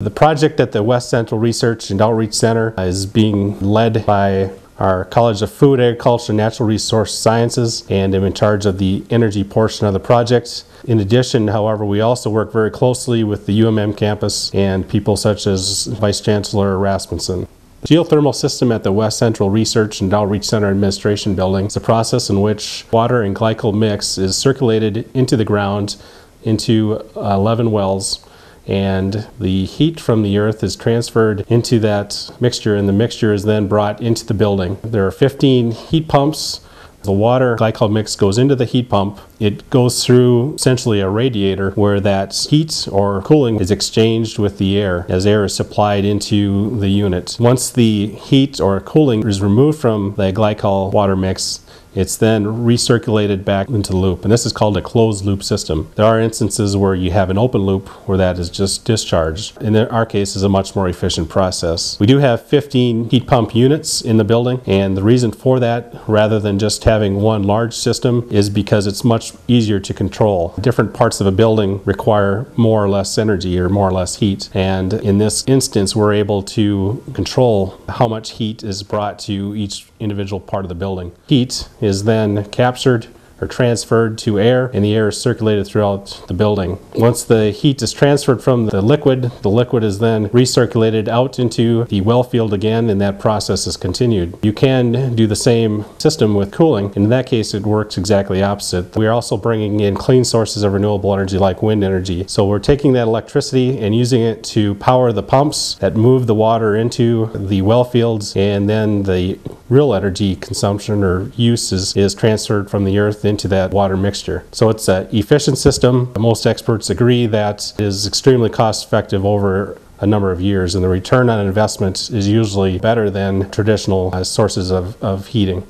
The project at the West Central Research and Outreach Center is being led by our College of Food, Agriculture, and Natural Resource Sciences, and I'm in charge of the energy portion of the project. In addition, however, we also work very closely with the UMM campus and people such as Vice Chancellor Rasmussen. The geothermal system at the West Central Research and Outreach Center Administration Building is a process in which water and glycol mix is circulated into the ground into 11 wells, and the heat from the earth is transferred into that mixture, and the mixture is then brought into the building. There are 15 heat pumps. The water glycol mix goes into the heat pump. It goes through essentially a radiator where that heat or cooling is exchanged with the air as air is supplied into the unit. Once the heat or cooling is removed from the glycol water mix, it's then recirculated back into the loop, and this is called a closed loop system. There are instances where you have an open loop where that is just discharged. In our case, is a much more efficient process. We do have 15 heat pump units in the building, and the reason for that, rather than just having one large system, is because it's much easier to control. Different parts of a building require more or less energy or more or less heat, and in this instance, we're able to control how much heat is brought to each individual part of the building. Heat is then captured or transferred to air, and the air is circulated throughout the building. Once the heat is transferred from the liquid is then recirculated out into the well field again, and that process is continued. You can do the same system with cooling. In that case, it works exactly opposite. We are also bringing in clean sources of renewable energy like wind energy. So we're taking that electricity and using it to power the pumps that move the water into the well fields, and then the real energy consumption or use is transferred from the earth into that water mixture. So it's an efficient system. Most experts agree that it is extremely cost effective over a number of years, and the return on investment is usually better than traditional sources of heating.